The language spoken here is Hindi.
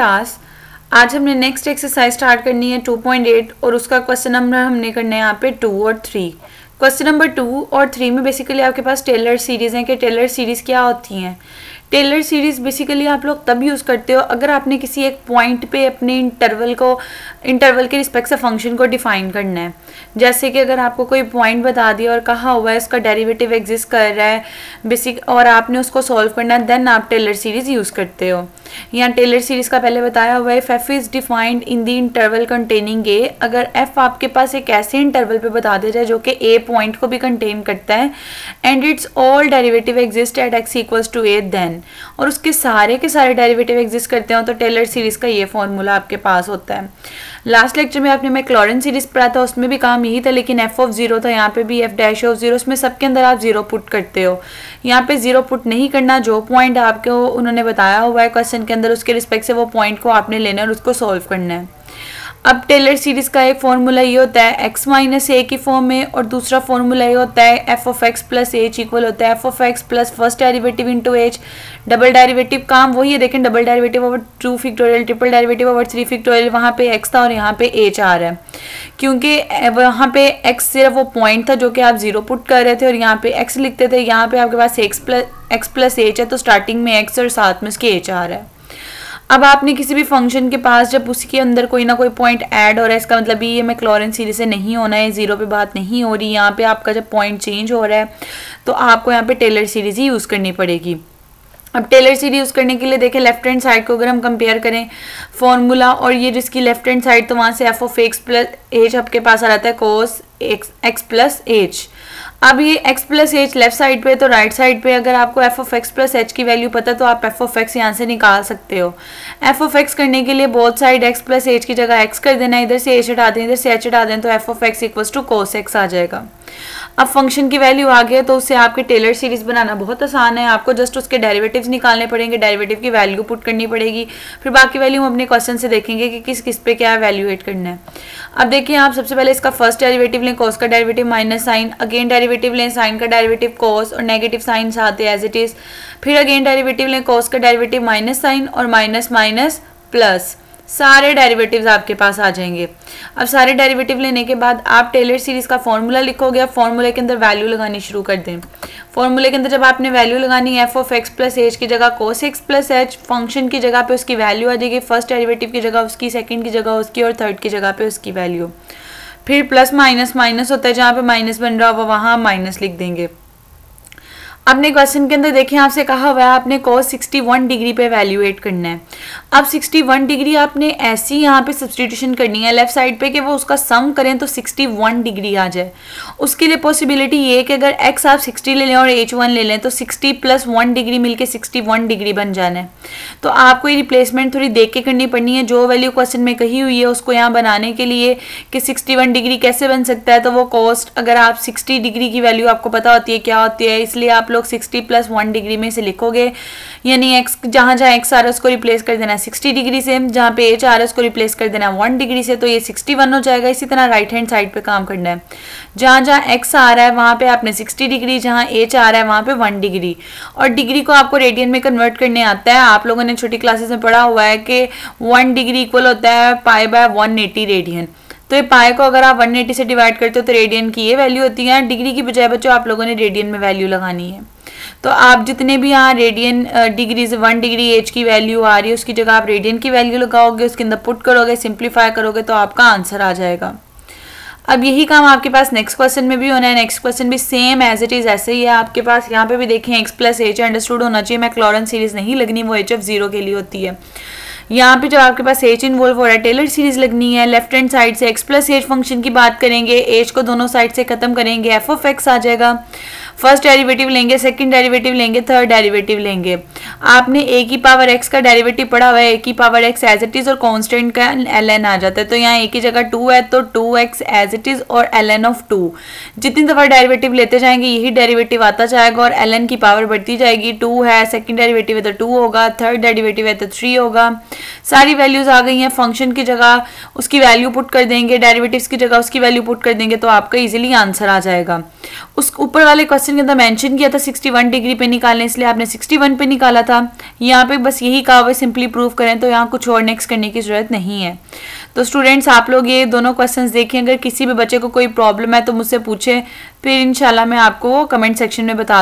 क्लास आज हमने नेक्स्ट एक्सरसाइज स्टार्ट करनी है 2.8 और उसका क्वेश्चन नंबर हमने करना है यहाँ पे 2 और 3। क्वेश्चन नंबर 2 और 3 में बेसिकली आपके पास टेलर सीरीज़ हैं कि टेलर सीरीज़ क्या होती हैं। टेलर सीरीज़ बेसिकली आप लोग तब यूज़ करते हो अगर आपने किसी एक पॉइंट पे अपने इंटरवल के रिस्पेक्ट से फंक्शन को डिफाइन करना है। जैसे कि अगर आपको कोई पॉइंट बता दिया और कहा हुआ है इसका डेरिवेटिव एग्जिस्ट कर रहा है बेसिक और आपने उसको सॉल्व करना है, देन आप टेलर सीरीज़ यूज़ करते हो। यहाँ टेलर सीरीज़ का पहले बताया हुआ है if F is defined in the interval containing A. अगर एफ आपके पास एक ऐसे इंटरवल पे बता दिया जाए जो कि ए पॉइंट को भी कंटेन करता है and it's all derivative exist at x equals to a, then और उसके सारे के सारे डेरिवेटिव एग्जिस्ट करते हो तो टेलर सीरीज़ का ये फॉर्मूला आपके पास होता है। लास्ट लेक्चर में आपने मैक्लॉरेन सीरीज़ पढ़ा था, उसमें भी काम यही था, लेकिन एफ ऑफ जीरो था, यहाँ पे भी एफ डैश ऑफ जीरो, उसमें सबके अंदर आप जीरो पुट करते हो। यहाँ पे जीरो पुट नहीं करना, जो पॉइंट आपको उन्होंने बताया हुआ है क्वेश्चन के अंदर उसके रिस्पेक्ट से वो पॉइंट को आपने लेना है और उसको सॉल्व करना है। अब टेलर सीरीज़ का एक फॉर्मूला ये होता है x माइनस ए की फॉर्म में और दूसरा फॉर्मूला ये होता है F of x plus H equal होता है F of x plus first derivative into H. Double derivative काम वही है, देखें double derivative over 2 factorial, triple derivative over 3 factorial, वहाँ पे x था और यहाँ पे h आ रहा है क्योंकि वहाँ पे x सिर्फ वो पॉइंट था जो कि आप जीरो पुट कर रहे थे और यहाँ पे x लिखते थे। यहाँ पे आपके पास x प्लस एच है तो स्टार्टिंग में x और साथ में उसके h आ रहा है। अब आपने किसी भी फंक्शन के पास जब उसके अंदर कोई ना कोई पॉइंट ऐड हो रहा है, इसका मतलब ये मैक्लॉरेन सीरीज से नहीं होना है, जीरो पे बात नहीं हो रही, यहाँ पे आपका जब पॉइंट चेंज हो रहा है तो आपको यहाँ पे टेलर सीरीज ही यूज़ करनी पड़ेगी। अब टेलर सीरीज यूज़ करने के लिए देखें लेफ्ट हैंड साइड को अगर हम कंपेयर करें फॉर्मूला और ये जिसकी लेफ्ट हैंड साइड तो वहाँ से F of x plus H आपके पास आ जाता है कोस एक्स प्लस एच। अब ये x plus H left side पे तो राइट साइड पे अगर आपको F of x plus H की वैल्यू पता है तो आप एफ ऑफ एक्स यहाँ से निकाल सकते हो। एफ ऑफ एक्स करने के लिए both side x plus H की जगह x कर देना है, इधर से h हटा दें इधर से h हटा दें तो F of X equals to cos X आ जाएगा। अब फंक्शन की वैल्यू आ गई तो उससे आपके टेलर सीरीज बनाना बहुत आसान है, आपको जस्ट उसके डेरिवेटिव्स निकालने पड़ेंगे, डेरिवेटिव की वैल्यू पुट करनी पड़ेगी, फिर बाकी वैल्यू हम अपने क्वेश्चन से देखेंगे कि किस किस पे क्या वैल्यूएट करना है। अब देखिए आप सबसे पहले इसका फर्स्ट डेरिवेटिव लें कोस का derivative minus sine, again derivative लें साइन का डेरिवेटिव कोस और नेगेटिव साइन साथ है एज इट इज, फिर अगेन डेरिवेटिव लें कोस का डेरिवेटिव माइनस साइन और माइनस माइनस प्लस, सारे डेरिवेटिव्स आपके पास आ जाएंगे। अब सारे डेरिवेटिव लेने के बाद आप टेलर सीरीज का फॉर्मूला लिखोगे, अब फॉर्मूले के अंदर वैल्यू लगानी शुरू कर दें। फॉर्मूले के अंदर जब आपने वैल्यू लगानी है F of x plus H की जगह cos x plus H, function की जगह पे उसकी वैल्यू आ जाएगी, फर्स्ट डेरिवेटिव की जगह उसकी, सेकंड की जगह उसकी और थर्ड की जगह पे उसकी वैल्यू। फिर प्लस माइनस माइनस होता है, जहाँ पे माइनस बन रहा होगा वहाँ माइनस लिख देंगे। अपने क्वेश्चन के अंदर देखिए आपसे कहा हुआ है आपने cos 61 डिग्री पे वैल्यूएट करना है। अब 61 डिग्री आपने ऐसी यहाँ पे सब्सटीट्यूशन करनी है लेफ्ट साइड पे कि वो उसका सम करें तो 61 डिग्री आ जाए। उसके लिए पॉसिबिलिटी ये है कि अगर x आप 60 ले लें और h1 ले लें तो 60 प्लस 1 डिग्री मिलके 61 डिग्री बन जाना है। तो आपको ये रिप्लेसमेंट थोड़ी देख के करनी पड़नी है, जो वैल्यू क्वेश्चन में कही हुई है उसको यहाँ बनाने के लिए कि 61 डिग्री कैसे बन सकता है। तो वो कॉस्ट अगर आप 60 डिग्री की वैल्यू आपको पता होती है क्या होती है, इसलिए आप लोग 60 प्लस 1 डिग्री में से लिखोगे, यानी x जहाँ जहाँ x आ रहा है उसको रिप्लेस कर देना है 60 डिग्री से, जहाँ पे h आ रहा है उसको रिप्लेस कर देना है 1 डिग्री से, तो ये 61 हो जाएगा। इसी तरह राइट हैंड साइड पे काम करना है, जहाँ जहाँ x आ रहा है वहाँ पे आपने 60 डिग्री, जहाँ h आ रहा है वहाँ पे 1 डिग्री। और डिग्री को आपको रेडियन में कन्वर्ट करने आता है, आप लोगों ने छोटी क्लासेस में पढ़ा हुआ है कि 1 डिग्री इक्वल होता है पाई बाय 180 रेडियन। तो ये पाई को अगर आप 180 से डिवाइड करते हो तो रेडियन की ये वैल्यू होती है, डिग्री की बजाय बच्चों आप लोगों ने रेडियन में वैल्यू लगानी है। तो आप जितने भी यहाँ रेडियन डिग्रीज 1 डिग्री एच की वैल्यू आ रही है उसकी जगह आप रेडियन की वैल्यू लगाओगे, उसके अंदर पुट करोगे, सिंप्लीफाई करोगे तो आपका आंसर आ जाएगा। अब यही काम आपके पास नेक्स्ट क्वेश्चन में भी होना है, नेक्स्ट क्वेश्चन भी सेम एज इट इज ऐसे ही है आपके पास। यहाँ पे भी देखें एक्स प्लस एच अंडरस्टूड होना चाहिए, मैक्लॉरेन सीरीज नहीं लगनी, वो एच ऑफ जीरो के लिए होती है। यहाँ पे जो आपके पास एच इन्वॉल्व हो रहा है टेलर सीरीज लगनी है, लेफ्ट हैंड साइड से एक्स प्लस एच फंक्शन की बात करेंगे, एच को दोनों साइड से खत्म करेंगे, एफ ऑफ एक्स आ जाएगा, फर्स्ट डेरिवेटिव लेंगे, सेकंड डेरिवेटिव लेंगे, थर्ड डेरिवेटिव लेंगे। आपने ए की पावर एक्स का डेरिवेटिव पढ़ा हुआ है, ए की power x as it is और कांस्टेंट का ln आ जाता है, तो यहाँ ए की जगह 2 है तो 2x एज इट इज और ln ऑफ 2। जितनी दफा डेरिवेटिव लेते जाएंगे यही डेरिवेटिव आता जाएगा और ln की पावर बढ़ती जाएगी। 2 है, सेकंड डेरिवेटिव है तो 2 होगा, थर्ड डेरिवेटिव है तो 3 होगा। सारी वैल्यूज आ गई हैं, फंक्शन की जगह उसकी वैल्यू पुट कर देंगे, डेरिवेटिव्स की जगह उसकी वैल्यू पुट कर देंगे तो आपका इजीली आंसर आ जाएगा। उस ऊपर वाले क्वेश्चन के अंदर मेंशन किया था 61 डिग्री पे निकालने, इसलिए आपने 61 पे निकाला था। यहाँ पे बस यही कहा हुआ सिंपली प्रूव करें, तो यहाँ कुछ और नेक्स्ट करने की ज़रूरत नहीं है। तो स्टूडेंट्स आप लोग ये दोनों क्वेश्चंस देखें, अगर किसी भी बच्चे को कोई प्रॉब्लम है तो मुझसे पूछें, फिर इंशाल्लाह मैं आपको कमेंट सेक्शन में बता